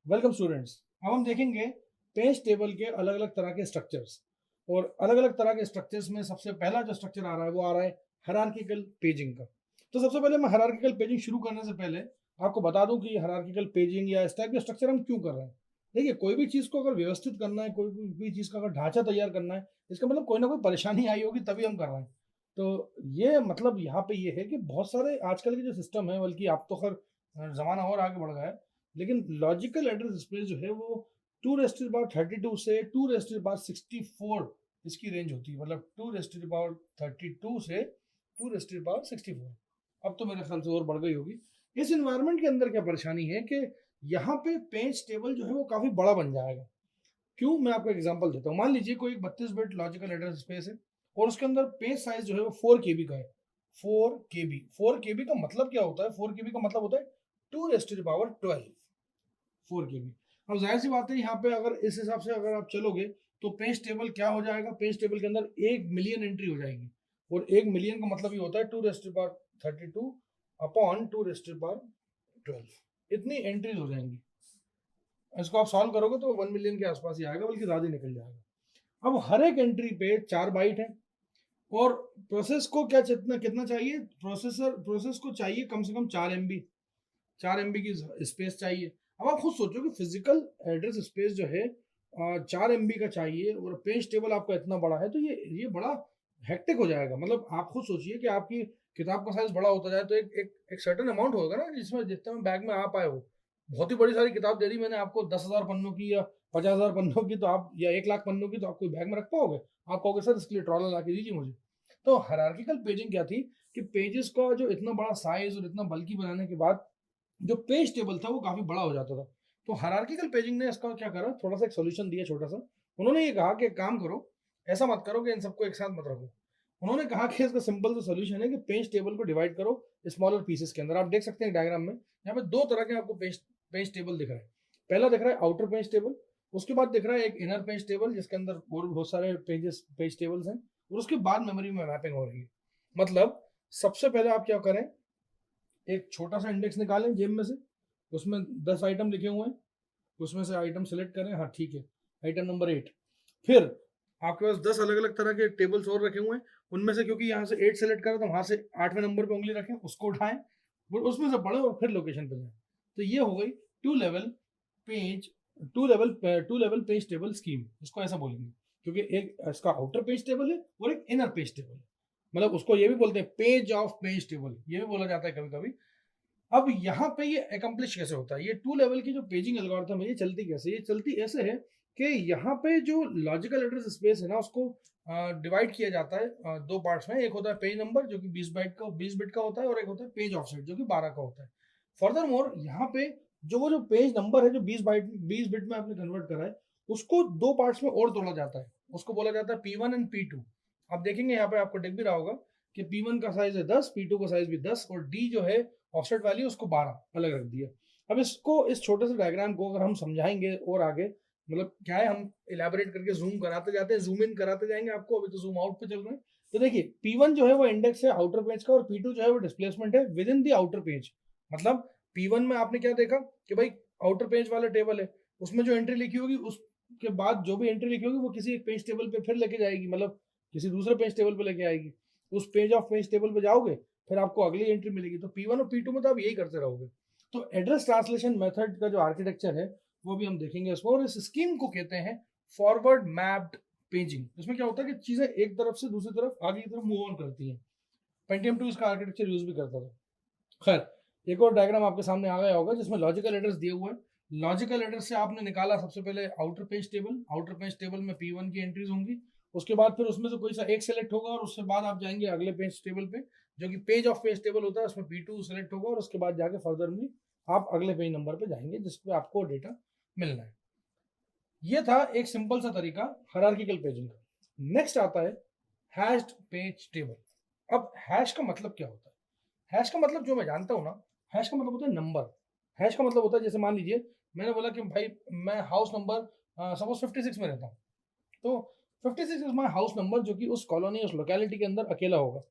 Welcome students. अब हम देखेंगे पेज टेबल के अलग अलग तरह के स्ट्रक्चर्स। और अलग अलग तरह के स्ट्रक्चर्स में सबसे पहला जो स्ट्रक्चर आ रहा है वो आ रहा है हायरार्किकल पेजिंग का। तो सबसे पहले मैं हायरार्किकल पेजिंग शुरू करने से पहले आपको बता दूं कि हायरार्किकल पेजिंग या इस टाइप के स्ट्रक्चर हम क्यों कर रहे हैं। देखिए, कोई भी चीज़ को अगर व्यवस्थित करना है, कोई भी चीज़ का अगर ढांचा तैयार करना है, इसका मतलब कोई ना कोई परेशानी आई होगी तभी हम कर रहे हैं। तो ये मतलब यहाँ पे ये है कि बहुत सारे आजकल के जो सिस्टम है, बल्कि आप तो खैर ज़माना और आगे बढ़ गया है, लेकिन लॉजिकल एड्रेस स्पेस जो है वो 2 रेस्ट पावर 32 से 2 रेस्ट पावर 64 इसकी रेंज होती है। मतलब 2 रेस्ट पावर 32 से 2 रेस्ट पावर 64। अब तो मेरे ख्याल से और बढ़ गई होगी। इस इन्वायरमेंट के अंदर क्या परेशानी है कि यहाँ पे पेज टेबल जो है वो काफी बड़ा बन जाएगा। क्यों, मैं आपको एग्जांपल देता हूँ। मान लीजिए कोई एक 32 बिट लॉजिकल एड्रेस स्पेस है और उसके अंदर पेज साइज जो है वो 4 KB का है। 4 KB का मतलब क्या होता है? 4 KB का मतलब होता है 2 रेस्ट पावर 12। 4 KB। अब जाहिर सी बात है, यहाँ पे अगर इस हिसाब से अगर आप चलोगे तो पेज टेबल क्या हो जाएगा? पेज टेबल के अंदर 1 मिलियन एंट्री हो जाएगी। और 1 मिलियन का मतलब ये होता है 2 rest power 32 upon 2 rest power 12। इतनी एंट्रीज हो जाएंगी। इसको आप सॉल्व करोगे तो 1 मिलियन के आसपास ही आएगा, बल्कि ज्यादा ही निकल जाएगा। अब हर एक एंट्री पे 4 बाइट है। और प्रोसेस को क्या कितना कितना चाहिए? प्रोसेस को चाहिए कम से कम 4 MB। 4 MB की स्पेस चाहिए। अब आप खुद सोचो कि फिजिकल एड्रेस स्पेस जो है 4 MB का चाहिए और पेज टेबल आपका इतना बड़ा है, तो ये बड़ा हेक्टिक हो जाएगा। मतलब आप खुद सोचिए कि आपकी किताब का साइज बड़ा होता जाए तो एक सर्टेन अमाउंट होगा ना, जिसमें जितने में बैग में आ पाए हो। बहुत ही बड़ी सारी किताब दे दी मैंने आपको, 10,000 पन्नों की या 50,000 पन्नों की, तो आप या 1 लाख पन्नों की, तो आप कोई बैग में रख पाओगे? आप कहोगे सर इसके लिए ट्रॉलर ला के दीजिए मुझे। तो हायरार्किकल पेजिंग क्या थी कि पेजेस का जो इतना बड़ा साइज और इतना बल्कि बनाने के बाद जो पेज टेबल था वो काफी बड़ा हो जाता था। तो हायरार्किकल पेजिंग ने इसका क्या करा, थोड़ा सा एक सोल्यूशन दिया छोटा सा। उन्होंने ये कहा कि एक काम करो, ऐसा मत करो कि इन सबको एक साथ मत रखो। उन्होंने कहा कि इसका सिंपल सा सोल्यूशन है कि पेज टेबल को डिवाइड करो स्मॉलर पीसेस के अंदर। आप देख सकते हैं डायग्राम में, यहाँ पे दो तरह के आपको पेज टेबल दिख रहा है। पहला दिख रहा है आउटर पेज टेबल, उसके बाद दिख रहा है एक इनर पेज टेबल जिसके अंदर और बहुत सारे पेज टेबल्स हैं, और उसके बाद मेमोरी में मैपिंग हो रही है। मतलब सबसे पहले आप क्या करें, एक छोटा सा इंडेक्स निकालें जेब में से, उसमें 10 आइटम लिखे हुए हैं, उसमें से आइटम सेलेक्ट करें। हाँ ठीक है, आइटम नंबर 8। फिर आपके पास 10 अलग अलग तरह के टेबल्स और रखे हुए हैं, उनमें से क्योंकि यहाँ से 8 सेलेक्ट करें तो वहां से 8वें नंबर पे उंगली रखें, उसको उठाएं, वो उसमें से पढ़ें और फिर लोकेशन पे जाएं। तो ये हो गई two level page two level page table scheme, इसको ऐसा बोलेंगे। क्योंकि एक इसका आउटर पेज टेबल है और एक इनर पेज टेबल है। मतलब उसको ये भी बोलते हैं पेज ऑफ पेज टेबल, ये भी बोला जाता है कभी कभी। अब यहाँ पे ये एकम्प्लिश कैसे होता है? ये टू लेवल की जो पेजिंग एल्गोरिथम है, ये चलती कैसे? ये चलती ऐसे है कि यहाँ पे जो लॉजिकल एड्रेस स्पेस है ना, उसको डिवाइड किया जाता है दो पार्ट्स में। एक होता है पेज नंबर जो कि 20 बिट का होता है, और एक होता है पेज ऑफसेट जो कि 12 का होता है। फर्दर मोर यहाँ पे जो पेज नंबर है जो 20 बिट में आपने कन्वर्ट करा है, उसको दो पार्ट्स में और तोड़ा जाता है। उसको बोला जाता है P1 एंड P2। आप देखेंगे यहाँ पे आपको दिख भी रहा होगा कि P1 का साइज है 10, P2 का साइज भी 10, और D जो है ऑफसेट वैल्यू उसको 12 अलग रख दिया। अब इसको, इस छोटे से डायग्राम को अगर हम समझाएंगे और आगे, मतलब क्या है, हम इलेबोरेट करके जूम कराते जाते हैं, जूम इन कराते जाएंगे आपको। अभी तो जूम आउट पे चल रहे हैं। तो देखिए, P1 जो है वो इंडेक्स है आउटर पेज का, और P2 जो है वो डिस्प्लेसमेंट है with in the outer page. मतलब P1 में आपने क्या देखा कि भाई आउटर पेज वाला टेबल है, उसमें जो एंट्री लिखी होगी उसके बाद जो भी एंट्री लिखी होगी वो किसी एक पेज टेबल पे फिर लेके जाएगी, मतलब किसी दूसरे पेज टेबल पे लेके आएगी। उस पेज ऑफ पेज टेबल पे जाओगे, फिर आपको अगली एंट्री मिलेगी। तो P1 और P2 में तो आप यही करते रहोगे। तो एड्रेस ट्रांसलेशन मेथड का जो आर्किटेक्चर है वो भी हम देखेंगे इसको, और इस स्कीम को कहते हैं फॉरवर्ड मैप्ड पेजिंग। इसमें क्या होता है कि चीजें एक तरफ से दूसरी तरफ, आगे की तरफ मूव ऑन करती हैं। पेंटियम 2 इसका आर्किटेक्चर यूज भी करता था। खैर, एक और डायग्राम आपके सामने आ गया होगा जिसमें लॉजिकल एड्रेस दिए हुए हैं। लॉजिकल एड्रेस से आपने निकाला सबसे पहले outer page table. Outer page table में P1 की एंट्रीज होंगी, उसके बाद फिर उसमें से कोई सा एक सेलेक्ट होगा, और उसके बाद आप जाएंगे अगले पेज टेबल पे जो कि पेज ऑफ पेज टेबल होता है, उसमें P2 सेलेक्ट होगा, और उसके बाद जाके फर्दर में आप अगले पेज नंबर पे जाएंगे जिसपे आपको डेटा मिलना है। ये था एक सिंपल सा तरीका हायरार्किकल पेजिंग का। नेक्स्ट आता है हैश्ड पेज टेबल। अब हैश का मतलब क्या होता है? हैश का मतलब जो मैं जानता हूँ ना, हैश का मतलब होता है नंबर। हैश का मतलब होता है, जैसे मान लीजिए मैंने बोला कि भाई मैं हाउस नंबर सपोज 56 में रहता हूँ, तो 56 इज माई हाउस नंबर, जो कि उस कॉलोनी, उस लोकेलिटी के अंदर अकेला होगा,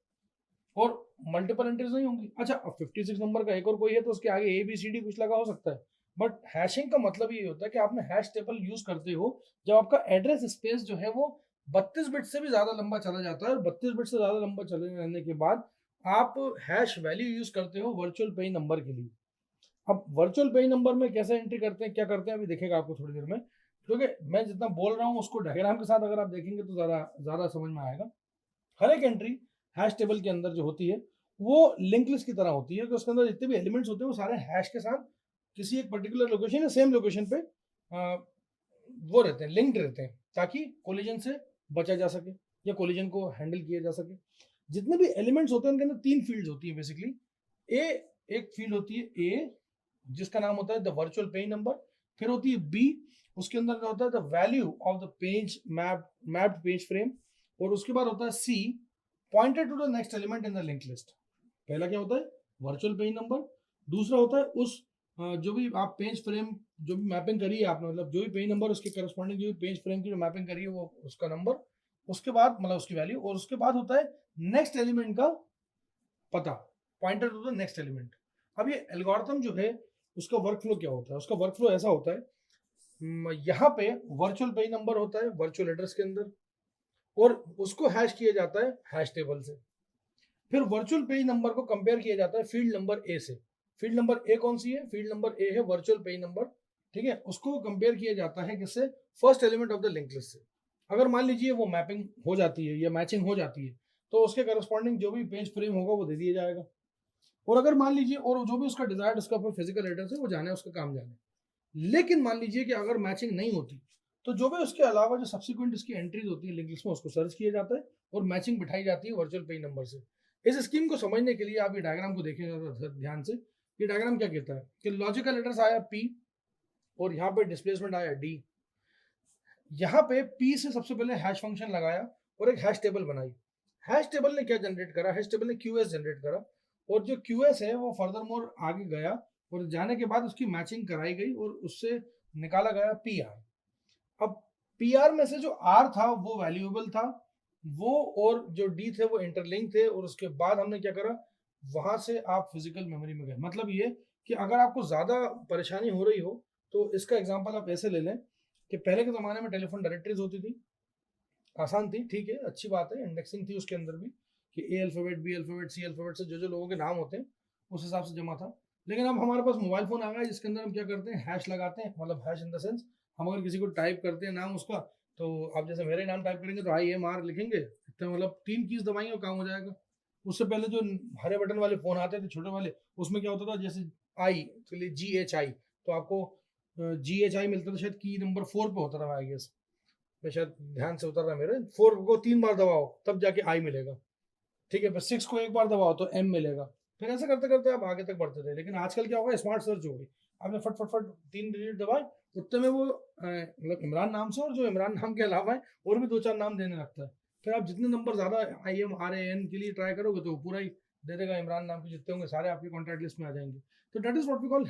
और मल्टीपल एंट्रीज नहीं होंगी। अच्छा, अब 56 नंबर का एक और कोई है तो उसके आगे ABCD कुछ लगा हो सकता है? बट हैशिंग का मतलब ये होता है कि आपने हैश टेबल यूज करते हो जब आपका एड्रेस स्पेस जो है वो 32 बिट से भी ज्यादा लंबा चला जाता है, और 32 बिट से ज्यादा लंबा चले रहने के बाद आप हैश वैल्यू यूज करते हो वर्चुअल पेज नंबर के लिए। अब वर्चुअल पेज नंबर में कैसे एंट्री करते हैं, क्या करते हैं, अभी देखेगा आपको थोड़ी देर में, क्योंकि मैं जितना बोल रहा हूँ उसको डायग्राम के साथ अगर आप देखेंगे तो ज़्यादा ज़्यादा समझ में आएगा। हर एक एंट्री हैश टेबल के अंदर जो होती है वो लिंक लिस्ट की तरह होती है, कि उसके अंदर जितने भी एलिमेंट्स होते हैं वो सारे हैश के साथ किसी एक पर्टिकुलर लोकेशन या सेम लोकेशन पे वो रहते हैं, लिंक्ड रहते हैं, ताकि कोलिजन से बचा जा सके या कोलिजन को हैंडल किया जा सके। जितने भी एलिमेंट्स होते हैं उनके अंदर तीन फील्ड्स होती हैं बेसिकली। ए, एक फील्ड होती है ए जिसका नाम होता है द वर्चुअल पेज नंबर। फिर होती है बी, उसके अंदर क्या होता है the value of the page mapped page frame. और उसके बाद होता है C, pointed to the next element in the link list. पहला क्या होता है वर्चुअल पेज नंबर, दूसरा होता है उस जो भी आप पेज फ्रेम जो भी मैपिंग करी है आपने, मतलब जो भी पेज नंबर उसके करस्पॉन्डिंग जो भी पेज फ्रेम की जो मैपिंग करी है वो उसका नंबर, उसके बाद मतलब उसकी वैल्यू, और उसके बाद होता है नेक्स्ट एलिमेंट का पता, pointer to the next element. अब ये एल्गोरिथम जो है उसका वर्कफ्लो क्या होता है, उसका वर्कफ्लो ऐसा होता है, यहाँ पे वर्चुअल पेज नंबर होता है वर्चुअल एड्रेस के अंदर, और उसको हैश किया जाता है हैश टेबल से। फिर वर्चुअल पेज नंबर को कंपेयर किया जाता है फील्ड नंबर ए से। फील्ड नंबर ए कौन सी है, फील्ड नंबर ए है वर्चुअल पेज नंबर, ठीक है। उसको कंपेयर किया जाता है किससे, first element of the link list से। अगर मान लीजिए वो मैपिंग हो जाती है या मैचिंग हो जाती है तो उसके करस्पॉन्डिंग जो भी पेज फ्रेम होगा वो दे दिया जाएगा। और अगर मान लीजिए और जो भी उसका डिजायर्ड उसका फिजिकल एड्रेस है वो जाने उसका काम जाने। लेकिन मान लीजिए कि अगर मैचिंग नहीं होती तो जो भी उसके अलावा जो सब्सिक्वेंट उसकी एंट्रीज होती है लिंक लिस्ट में उसको सर्च किया जाता है और मैचिंग बिठाई जाती है वर्चुअल पेज नंबर से। इस स्कीम को समझने के लिए आप ये डायग्राम को देखेंगे ध्यान से। ये डायग्राम क्या कहता है कि लॉजिकल एड्रेस आया पी और यहाँ पे डिस्प्लेसमेंट आया डी। यहाँ पे पी से सबसे पहले हैश फंक्शन लगाया और एक हैश टेबल बनाई। हैश टेबल ने क्या जनरेट करा, हैश टेबल ने क्यूएस जनरेट करा, और जो क्यूएस है वो फर्दर मोर आगे गया और जाने के बाद उसकी मैचिंग कराई गई और उससे निकाला गया पी आर। अब पी आर में से जो आर था वो वैल्यूएबल था, वो और जो डी थे वो इंटरलिंक थे, और उसके बाद हमने क्या करा, वहां से आप फिजिकल मेमोरी में गए। मतलब ये कि अगर आपको ज्यादा परेशानी हो रही हो तो इसका एग्जांपल आप ऐसे ले लें कि पहले के ज़माने में टेलीफोन डायरेक्टरीज होती थी, आसान थी, ठीक है, अच्छी बात है, इंडेक्सिंग थी उसके अंदर भी कि A alphabet, B alphabet, C alphabet से जो लोगों के नाम होते हैं उस हिसाब से जमा था। लेकिन अब हमारे पास मोबाइल फ़ोन आ गया जिसके अंदर हम क्या करते हैं, हैश लगाते हैं, मतलब हैश इन द सेंस हम अगर किसी को टाइप करते हैं नाम उसका, तो आप जैसे मेरे नाम टाइप करेंगे तो IMR लिखेंगे, तो मतलब 3 कीज़ दबाएंगे और काम हो जाएगा। उससे पहले जो हरे बटन वाले फ़ोन आते थे छोटे वाले, उसमें क्या होता था, जैसे आई के लिए GHI, तो आपको GHI मिलता था, शायद की नंबर 4 पे होता था आई गेस, मैं शायद ध्यान से उतर रहा है मेरे, 4 को 3 बार दबाओ तब जाके आई मिलेगा, ठीक है, बस 6 को एक बार दबाओ तो एम मिलेगा। फिर ऐसे करते करते आप आगे तक बढ़ते थे। लेकिन आजकल क्या होगा, स्मार्ट सर्च हो गई, आपने फट फट फट 3 डिजिट दबाए, उतने में वो मतलब इमरान नाम से और जो इमरान नाम के अलावा है और भी 2-4 नाम देने लगता है। फिर आप जितने नंबर ज्यादा IMRAN के लिए ट्राई करोगे तो पूरा ही दे देगा, इमरान नाम के जितने होंगे सारे आपके कॉन्टैक्ट लिस्ट में आ जाएंगे। तो that is what we call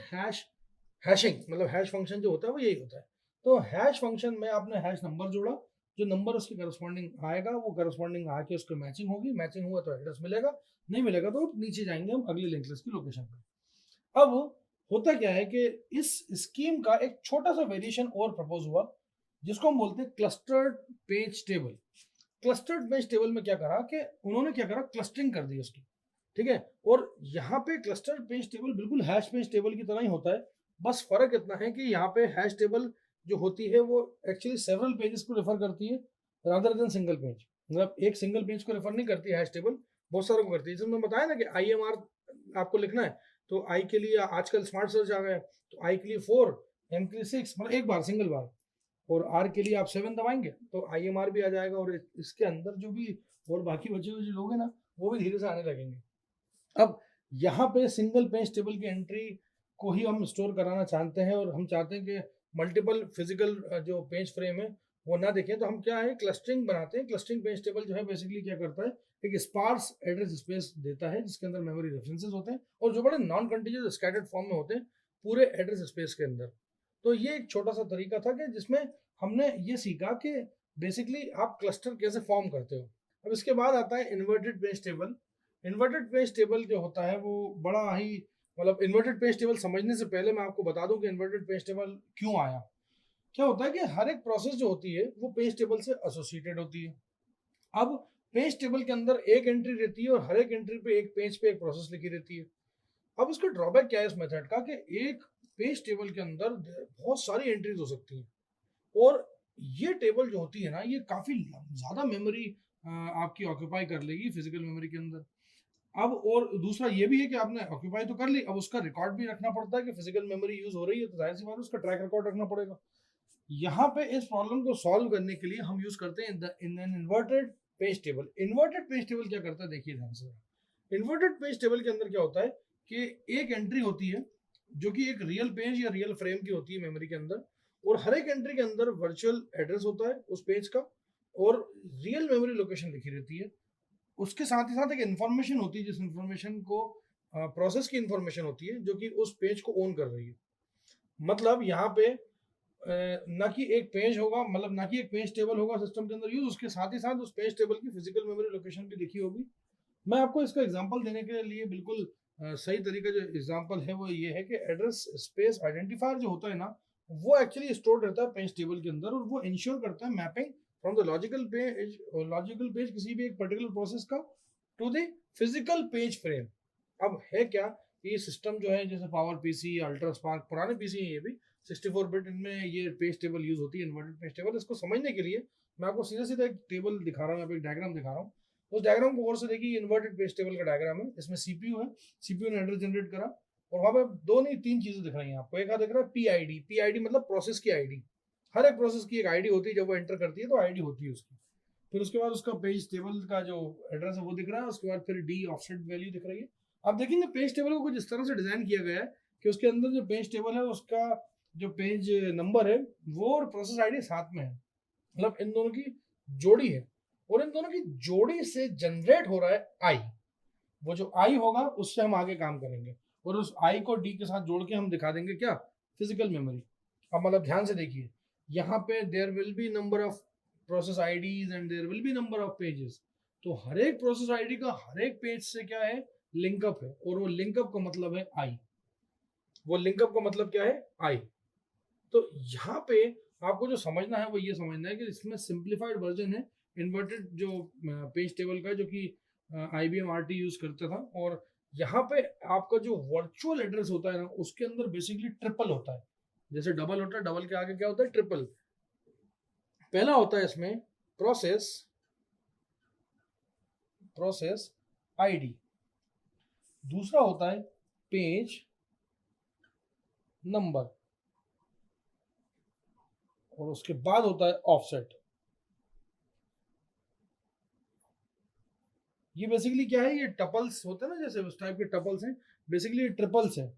hashing, मतलब हैश फंक्शन जो होता है वो यही होता है। तो हैश फंक्शन में आपने हैश नंबर जोड़ा, जो नंबर उसके करस्पॉन्डिंग आएगा वो करस्पॉन्डिंग आके उसको मैचिंग होगी, मैचिंग हुआ तो एड्रेस मिलेगा, नहीं मिलेगा तो नीचे जाएंगे हम अगली लिंक लिस्ट की लोकेशन पे। अब होता क्या है कि इस स्कीम का एक छोटा सा वेरिएशन और प्रपोज हुआ जिसको हम बोलते हैं clustered page table. Clustered page table में क्या करा कि उन्होंने क्या करा, क्लस्टरिंग कर दी उसकी, ठीक है। और यहाँ पे क्लस्टर्ड पेज टेबल बिल्कुल हैश पेज टेबल की तरह ही होता है, बस फर्क इतना है कि यहाँ पे हैश टेबल जो होती है वो एक्चुअली सेवरल पेजेस को रेफर करती है रादर देन सिंगल पेज, मतलब एक सिंगल पेज को रेफर नहीं करती हैश टेबल, बहुत सारे को करती है। जैसे मैं बताया ना कि IMR आपको लिखना है तो आई के लिए आजकल स्मार्ट सर्च आ गया, तो आई के लिए 4, एम के लिए 6, मतलब एक बार सिंगल बार, और आर के लिए आप 7 दबाएंगे तो IMR भी आ जाएगा, और इसके अंदर जो भी और बाकी बचे हुए जो लोग हैं ना वो भी धीरे से आने लगेंगे। अब यहाँ पे सिंगल पेज टेबल की एंट्री को ही हम स्टोर कराना चाहते हैं और हम चाहते हैं कि मल्टीपल फिजिकल जो पेज फ्रेम है वो ना देखें, तो हम क्या है क्लस्टरिंग बनाते हैं। क्लस्टरिंग पेज टेबल जो है बेसिकली क्या करता है, एक स्पार्स एड्रेस स्पेस देता है जिसके अंदर मेमोरी रेफरेंसेस होते हैं और जो बड़े नॉन कंटीन्यूअस स्कैटर्ड फॉर्म में होते हैं पूरे एड्रेस स्पेस के अंदर। तो ये एक छोटा सा तरीका था कि जिसमें हमने ये सीखा कि बेसिकली आप क्लस्टर कैसे फॉर्म करते हो। अब इसके बाद आता है inverted page table. Inverted page table जो होता है वो बड़ा ही मतलब इन्वर्टेड पेज टेबल समझने से पहले मैं आपको बता दूं कि इन्वर्टेड पेज टेबल क्यों आया। क्या होता है कि हर एक प्रोसेस जो होती है वो पेज टेबल से एसोसिएटेड होती है। अब पेज टेबल के अंदर एक एंट्री रहती है और हर एक एंट्री पे एक प्रोसेस लिखी रहती है। अब इसका ड्रॉबैक क्या है इस मेथड का कि एक पेज टेबल के अंदर बहुत सारी एंट्रीज हो सकती हैं और ये टेबल जो होती है ना ये काफी ज्यादा मेमोरी आपकी ऑक्यूपाई कर लेगी फिजिकल मेमोरी के अंदर। अब और दूसरा ये भी है कि आपने ऑक्यूपाई तो कर ली, अब उसका रिकॉर्ड भी रखना पड़ता है कि फिजिकल मेमोरी यूज हो रही है तो जाहिर सी बात है उसका ट्रैक रिकॉर्ड रखना पड़ेगा। यहाँ पे इस प्रॉब्लम को सॉल्व करने के लिए हम यूज करते हैं in an inverted page table. Inverted page table क्या करता है देखिए ध्यान से। इन्वर्टेड पेज टेबल के अंदर क्या होता है कि एक एंट्री होती है जो कि एक रियल पेज या रियल फ्रेम की होती है मेमोरी के अंदर, और हर एक एंट्री के अंदर वर्चुअल एड्रेस होता है उस पेज का और रियल मेमोरी लोकेशन लिखी रहती है। उसके साथ ही साथ एक इन्फॉर्मेशन होती है जिस इन्फॉर्मेशन को प्रोसेस की इन्फॉर्मेशन होती है जो कि उस पेज को ओन कर रही है। मतलब यहाँ पे ना कि एक पेज होगा, मतलब ना कि एक पेज टेबल होगा सिस्टम के अंदर यूज, उसके साथ ही साथ उस पेज टेबल की फिजिकल मेमोरी लोकेशन भी लिखी होगी। मैं आपको इसका एग्जांपल देने के लिए बिल्कुल सही तरीका जो एग्जांपल है वो ये है कि एड्रेस स्पेस आइडेंटिफायर जो होता है ना वो एक्चुअली स्टोर रहता है पेज टेबल के अंदर और वो इंश्योर करता है mapping from the logical page किसी भी एक पर्टिकुलर प्रोसेस का to the physical page frame. अब है क्या, ये सिस्टम जो है जैसे पावर पीसी, अल्ट्रा स्पार्क, पुराने पीसी हैं ये भी 64 बिट, इनमें ये पेज टेबल यूज होती है, इन्वर्टेड पेज टेबल। इसको समझने के लिए मैं आपको सीधा सीधा एक टेबल दिखा रहा हूँ, यहाँ पे एक डायग्राम दिखा रहा हूँ। उस डायग्राम को गौर से देखिए, इन्वर्टेड पेज टेबल का डायग्राम है। इसमें सीपीयू है, सीपीयू ने एड्रेस जनरेट करा और वहां पे दो नहीं तीन चीजें दिख रही हैं आपको। एक दिख रहा है पीआईडी, पीआईडी मतलब प्रोसेस की आईडी। हर एक प्रोसेस की एक आईडी होती है, जब वो एंटर करती है तो आईडी होती है उसकी। फिर उसके बाद उसका पेज टेबल का जो एड्रेस है वो दिख रहा है, उसके बाद फिर डी ऑफसेट वैल्यू दिख रही है। आप देखेंगे पेज टेबल को कुछ इस तरह से डिजाइन किया गया है कि उसके अंदर जो पेज टेबल है उसका जो पेज नंबर है वो और प्रोसेस आईडी साथ में है, मतलब इन दोनों की जोड़ी है और इन दोनों की जोड़ी से जनरेट हो रहा है आई। वो जो आई होगा उससे हम आगे काम करेंगे और उस आई को डी के साथ जोड़ के हम दिखा देंगे क्या, फिजिकल मेमोरी। अब मतलब ध्यान से देखिए, यहाँ पे there will be number of process IDs and there will be number of pages. तो हर एक प्रोसेस आईडी का हर एक पेज से क्या है, लिंकअप है, और वो लिंकअप का मतलब है आई। वो लिंकअप का मतलब क्या है, आई। तो यहाँ पे आपको जो समझना है वो ये समझना है कि इसमें सिंप्लीफाइड वर्जन है इन्वर्टेड जो पेज टेबल का, जो कि IBM RT यूज करता था। और यहाँ पे आपका जो वर्चुअल एड्रेस होता है ना उसके अंदर बेसिकली ट्रिपल होता है। जैसे डबल होता है, डबल के आगे क्या होता है, ट्रिपल। पहला होता है इसमें प्रोसेस प्रोसेस आईडी, दूसरा होता है पेज नंबर, और उसके बाद होता है ऑफसेट। ये बेसिकली क्या है, ये टपल्स होते हैं ना, जैसे उस टाइप के टपल्स हैं, बेसिकली ट्रिपल्स हैं।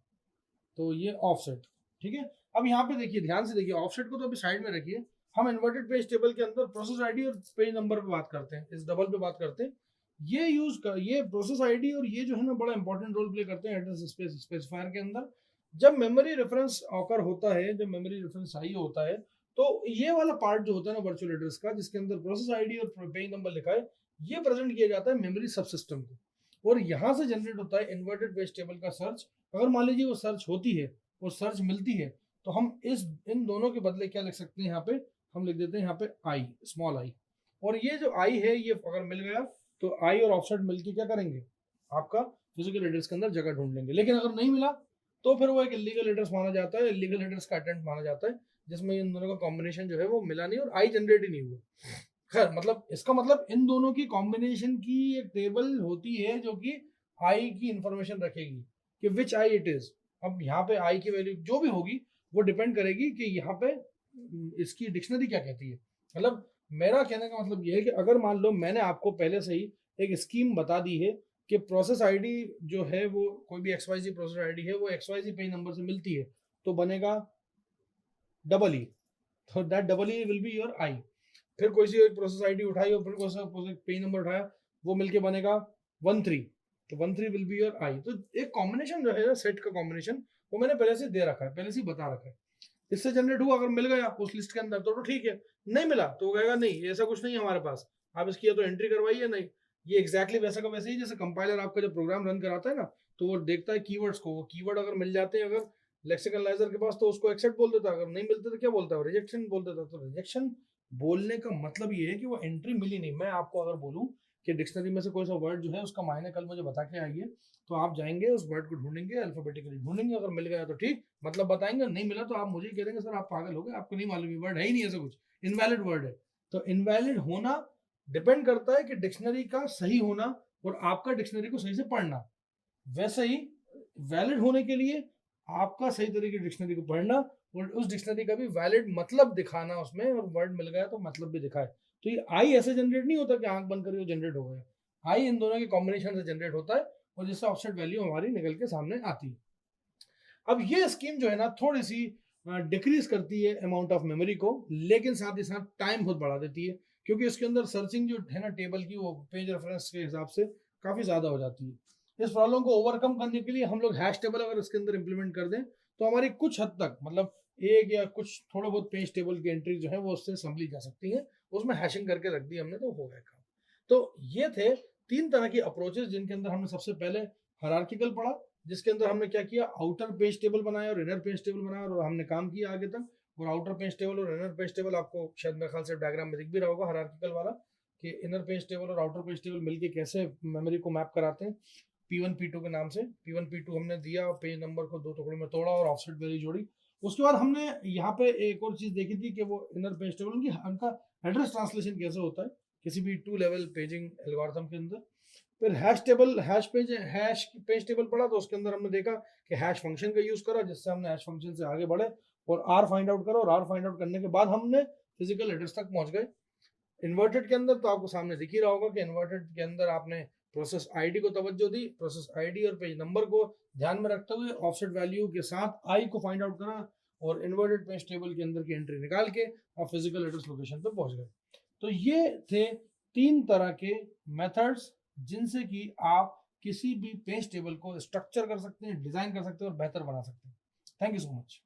तो ये ऑफसेट, ठीक है। अब यहाँ पे देखिए, ध्यान से देखिए, ऑफसेट को तो अभी साइड में रखिए, हम इन्वर्टेड पेज टेबल के अंदर प्रोसेस आईडी और पेज नंबर पे बात करते हैं, इस डबल पे बात करते हैं। ये प्रोसेस आईडी और ये जो है ना बड़ा इंपॉर्टेंट रोल प्ले करते हैं एड्रेस स्पेस स्पेसिफायर के अंदर। जब मेमोरी रेफरेंस ऑकर होता है, जब मेमोरी रेफरेंस आई होता है, तो ये वाला पार्ट जो होता है ना वर्चुअल एड्रेस का, जिसके अंदर प्रोसेस आईडी और पेज नंबर लिखा है, ये प्रेजेंट किया जाता है मेमोरी सबसिस्टम को, और यहाँ से जनरेट होता है इन्वर्टेड पेज टेबल का सर्च। अगर मान लीजिए वो सर्च होती है, वो सर्च मिलती है, तो हम इन दोनों के बदले क्या लिख सकते हैं, यहाँ पे हम लिख देते हैं यहाँ पे आई, स्मॉल आई। और ये जो आई है ये अगर मिल गया तो आई और ऑफसेट मिलके क्या करेंगे, आपका फिजिकल एड्रेस के अंदर जगह ढूंढ लेंगे। लेकिन अगर नहीं मिला तो फिर वो एक इलीगल एड्रेस माना जाता है, इलीगल एड्रेस का अटेम्प्ट माना जाता है, जिसमें इन दोनों का कॉम्बिनेशन जो है वो मिला नहीं और आई जनरेट ही नहीं हुआ। खैर, मतलब इसका मतलब इन दोनों की कॉम्बिनेशन की एक टेबल होती है जो कि आई की इंफॉर्मेशन रखेगी कि विच आई इट इज। अब यहाँ पे आई की वैल्यू जो भी होगी वो डिपेंड करेगी कि यहाँ पे इसकी डिक्शनरी क्या कहती है। मतलब मेरा कहने का मतलब ये है कि अगर मान लो मैंने आपको पहले से ही एक स्कीम बता दी है कि प्रोसेस आईडी जो है वो कोई भी XYZ प्रोसेस आईडी है वो XYZ पेज नंबर से मिलती है, तो बनेगा डबल ई, तो that double E will be your I. फिर कोई सी एक प्रोसेस आईडी उठाई और फिर कोई सा पेज नंबर उठाया, वो मिलके बनेगा 13, तो 13 विल बी योर आई। तो एक कॉम्बिनेशन जो है सेट का कॉम्बिनेशन वो मैंने पहले से दे रखा है, पहले से ही बता रखा है। इससे जनरेट हुआ, अगर मिल गया उस लिस्ट के अंदर तो ठीक है, नहीं मिला तो वो कहेगा नहीं ऐसा कुछ नहीं है हमारे पास, आप इसकी या तो एंट्री करवाइए नहीं। ये एग्जैक्टली वैसा का वैसे ही जैसे कंपाइलर आपका जब प्रोग्राम रन कराता है ना, तो वो देखता है कीवर्ड्स को, वो कीवर्ड अगर मिल जाते हैं अगर लेक्सिकल एनालाइजर के पास तो उसको एक्सेप्ट बोल देता है, अगर नहीं मिलते तो क्या बोलता है, रिजेक्शन बोल देता है। तो रिजेक्शन बोलने का मतलब ये है कि वो एंट्री मिली नहीं। मैं आपको अगर बोलूं कि डिक्शनरी में से कोई सा वर्ड जो है उसका मायने कल मुझे बता के आइए, तो आप जाएंगे उस वर्ड को ढूंढेंगे, अल्फाबेटिकली ढूंढेंगे, अगर मिल गया तो ठीक, मतलब बताएंगे, नहीं मिला तो आप मुझे ही कह देंगे सर आप पागल हो गए, आपको नहीं मालूम, वर्ड है ही नहीं ऐसा कुछ, इनवैलिड वर्ड है। तो इनवैलिड होना डिपेंड करता है कि डिक्शनरी का सही होना और आपका डिक्शनरी को सही से पढ़ना। वैसे ही वैलिड होने के लिए आपका सही तरीके डिक्शनरी को पढ़ना और उस डिक्शनरी का भी वैलिड मतलब दिखाना उसमें, और वर्ड मिल गया तो मतलब भी दिखाए। तो ये आई ऐसे जनरेट नहीं होता कि आंख बंद करके जनरेट हो गया, आई इन दोनों के कॉम्बिनेशन से जनरेट होता है और जिससे ऑफसेट वैल्यू हमारी निकल के सामने आती है। अब ये स्कीम जो है ना थोड़ी सी डिक्रीज करती है अमाउंट ऑफ मेमोरी को, लेकिन साथ ही साथ टाइम बहुत बढ़ा देती है, क्योंकि इसके अंदर सर्चिंग जो है ना टेबल की, वो पेज रेफरेंस के हिसाब से काफी ज्यादा हो जाती है। इस प्रॉब्लम को ओवरकम करने के लिए हम लोग हैश टेबल अगर इसके अंदर इंप्लीमेंट कर दें तो हमारी कुछ हद तक मतलब एक या कुछ थोड़ा बहुत पेज टेबल की एंट्री जो है वो उससे संभली जा सकती है, उसमें हैशिंग करके रख दी हमने तो हो गया काम। तो ये थे तीन तरह की अप्रोचेस जिनके अंदर हमने सबसे पहले हायरार्किकल पढ़ा, जिसके अंदर हमने क्या किया, आउटर पेज टेबल बनाया और इनर पेज टेबल बनाया और हमने काम किया आगे तक। और आउटर पेज टेबल और इनर पेज टेबल आपको शायद मेरे ख्याल से डायग्राम में दिख भी रहा होगा हायरार्किकल वाला, कि इनर पेज टेबल और आउटर पेज टेबल मिलके कैसे मेमोरी को मैप कराते हैं P1 P2 के नाम से। P1 P2 हमने दिया और पेज नंबर को दो टुकड़ों में तोड़ा और ऑफसेट वैल्यू जोड़ी। उसके बाद हमने यहाँ पे एक और चीज देखी थी कि वो इनर पेज टेबल की उनका एड्रेस ट्रांसलेशन कैसे होता है किसी भी 2 लेवल पेजिंग एल्गोरिथम के अंदर। फिर हैश पेज टेबल पढ़ा तो उसके अंदर हमने देखा कि हैश फंक्शन का यूज करा, जिससे हमने हैश फंक्शन से आगे बढ़े और आर फाइंड आउट करा, और आर फाइंड आउट करने के बाद हमने फिजिकल एड्रेस तक पहुंच गए। इन्वर्टेड के अंदर तो आपको सामने दिख ही रहा होगा कि इन्वर्टेड के अंदर आपने प्रोसेस आईडी को तवज्जो दी, प्रोसेस आईडी और पेज नंबर को ध्यान में रखते हुए ऑफसेट वैल्यू के साथ आई को फाइंड आउट करा और इन्वर्टेड पेज टेबल के अंदर की एंट्री निकाल के आप फिजिकल एड्रेस लोकेशन पे पहुंच गए। तो ये थे तीन तरह के मेथड्स जिनसे कि आप किसी भी पेज टेबल को स्ट्रक्चर कर सकते हैं, डिजाइन कर सकते हैं और बेहतर बना सकते हैं। Thank you so much.